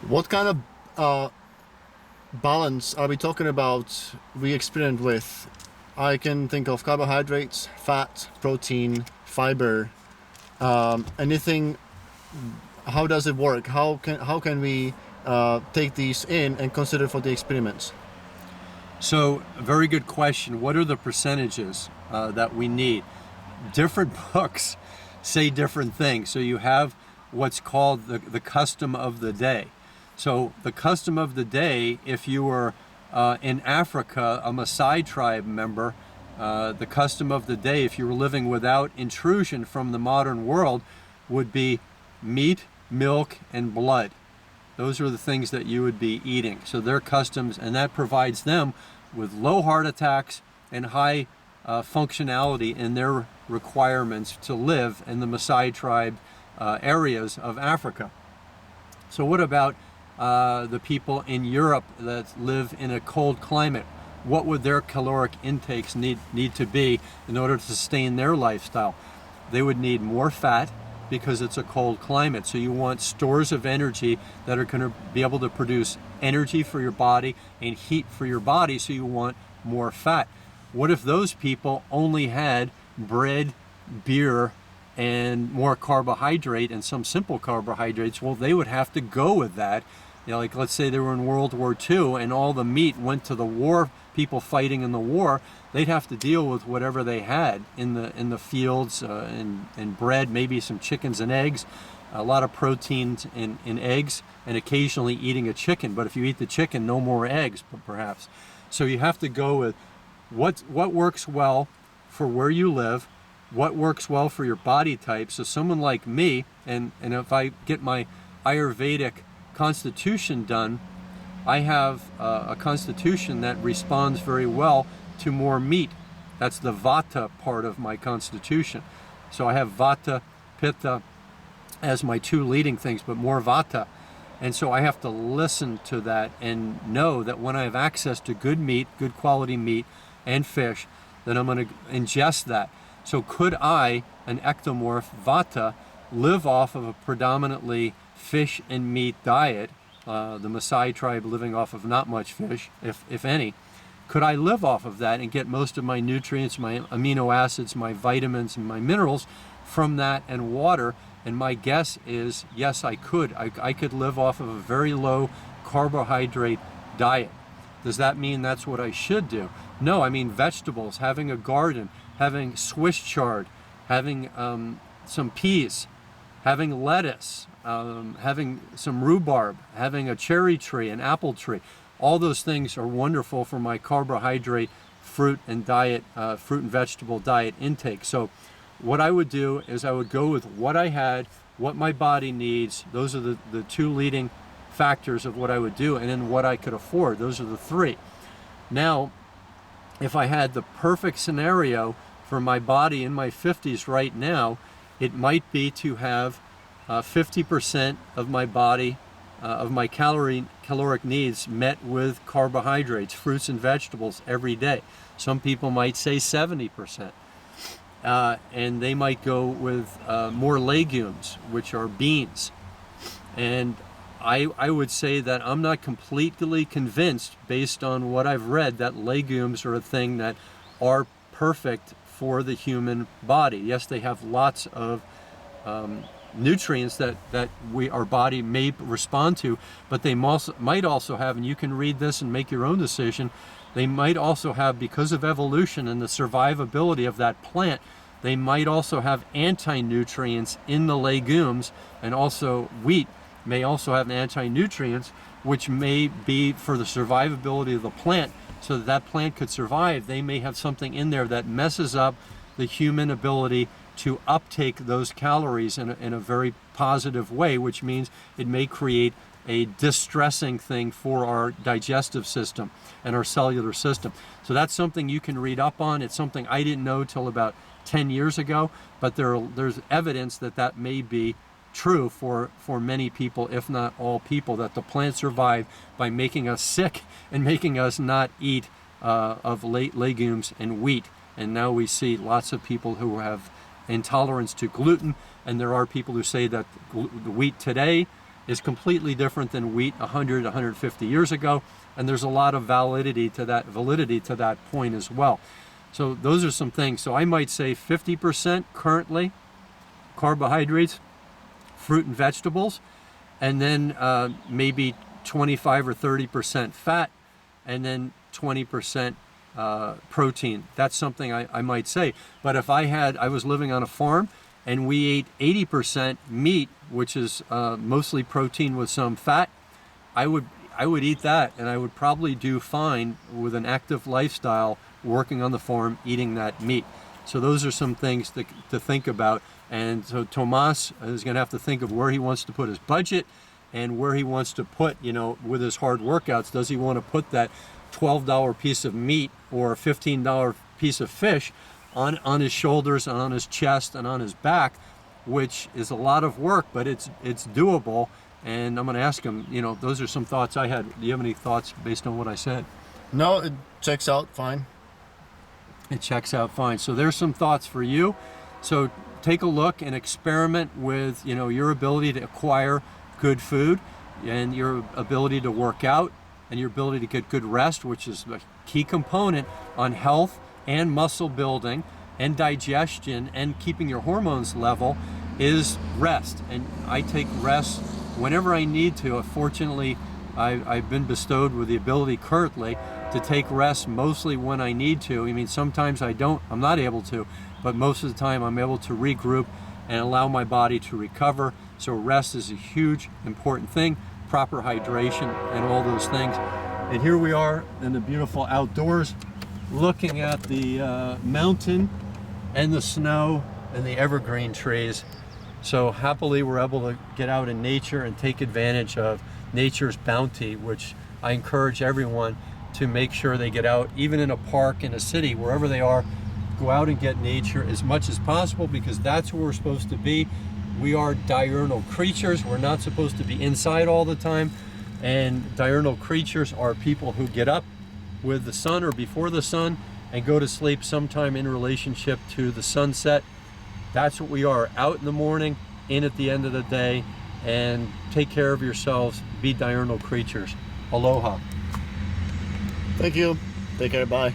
What kind of balance are we talking about we experiment with? I can think of carbohydrates, fat, protein, fiber, anything. How does it work? How can we take these in and consider for the experiments? So, a very good question. What are the percentages that we need? Different books say different things. So, you have what's called the custom of the day. So, the custom of the day, if you were in Africa, a Masai tribe member, the custom of the day, if you were living without intrusion from the modern world, would be meat, milk, and blood. Those are the things that you would be eating. So their customs, and that provides them with low heart attacks and high functionality in their requirements to live in the Masai tribe areas of Africa. So what about the people in Europe that live in a cold climate? What would their caloric intakes need to be in order to sustain their lifestyle? They would need more fat, because it's a cold climate. So you want stores of energy that are going to be able to produce energy for your body and heat for your body, so you want more fat. What if those people only had bread, beer, and more carbohydrate and some simple carbohydrates? Well, they would have to go with that. Like let's say they were in World War II and all the meat went to the war, people fighting in the war. They'd have to deal with whatever they had in the fields, and bread, maybe some chickens and eggs, a lot of proteins in eggs, and occasionally eating a chicken. But if you eat the chicken, no more eggs, perhaps. So you have to go with what works well for where you live, what works well for your body type. So someone like me, and if I get my Ayurvedic constitution done, I have a constitution that responds very well to more meat. That's the vata part of my constitution. So I have vata, pitta as my two leading things, but more vata. And so I have to listen to that and know that when I have access to good meat, good quality meat and fish, then I'm going to ingest that. So could I, an ectomorph vata, live off of a predominantly fish and meat diet, the Masai tribe living off of not much fish, if any? Could I live off of that and get most of my nutrients, my amino acids, my vitamins, and my minerals from that and water? And my guess is yes, I could. I could live off of a very low carbohydrate diet. Does that mean that's what I should do? No, I mean vegetables, having a garden, having Swiss chard, having some peas, having lettuce, having some rhubarb, having a cherry tree, an apple tree. All those things are wonderful for my carbohydrate, fruit and vegetable diet intake. So what I would do is I would go with what I had, what my body needs. Those are the two leading factors of what I would do, and then what I could afford. Those are the three. Now, if I had the perfect scenario for my body in my 50s right now, it might be to have 50% of my body, of my caloric needs met with carbohydrates, fruits and vegetables every day. Some people might say 70%. And they might go with more legumes, which are beans. And I would say that I'm not completely convinced, based on what I've read, that legumes are a thing that are perfect for the human body. Yes, they have lots of nutrients that our body may respond to, but they might also have, and you can read this and make your own decision, they might also have, because of evolution and the survivability of that plant, they might also have anti-nutrients in the legumes, and also wheat may also have anti-nutrients, which may be for the survivability of the plant, so that that plant could survive. They may have something in there that messes up the human ability to uptake those calories in a very positive way, which means it may create a distressing thing for our digestive system and our cellular system. So that's something you can read up on. It's something I didn't know till about 10 years ago, but there's evidence that that may be true for many people, if not all people, that the plant survived by making us sick and making us not eat of legumes and wheat. And now we see lots of people who have intolerance to gluten, and there are people who say that the wheat today is completely different than wheat 100, 150 years ago, and there's a lot of validity to that point as well. So those are some things. So I might say 50% currently carbohydrates, fruit and vegetables, and then maybe 25 or 30% fat, and then 20% protein. That's something I might say. But if I was living on a farm and we ate 80% meat, which is mostly protein with some fat, I would eat that, and I would probably do fine with an active lifestyle, working on the farm, eating that meat. So those are some things to think about. And so Tomas is going to have to think of where he wants to put his budget and where he wants to put, with his hard workouts. Does he want to put that $12 piece of meat or a $15 piece of fish on his shoulders and on his chest and on his back, which is a lot of work, but it's doable. And I'm going to ask him, those are some thoughts I had. Do you have any thoughts based on what I said? No, it checks out fine. It checks out fine. So there's some thoughts for you. So take a look and experiment with, your ability to acquire good food and your ability to work out and your ability to get good rest, which is a key component on health and muscle building and digestion and keeping your hormones level, is rest. And I take rest whenever I need to. Fortunately, I've been bestowed with the ability currently to take rest mostly when I need to. I mean, sometimes I'm not able to, but most of the time I'm able to regroup and allow my body to recover. So rest is a huge, important thing, proper hydration and all those things. And here we are in the beautiful outdoors, looking at the mountain and the snow and the evergreen trees. So happily we're able to get out in nature and take advantage of nature's bounty, which I encourage everyone to make sure they get out, even in a park, in a city, wherever they are. Go out and get nature as much as possible, because that's where we're supposed to be. We are diurnal creatures. We're not supposed to be inside all the time. And diurnal creatures are people who get up with the sun or before the sun and go to sleep sometime in relationship to the sunset. That's what we are, out in the morning, in at the end of the day, and take care of yourselves. Be diurnal creatures. Aloha. Thank you. Take care. Bye.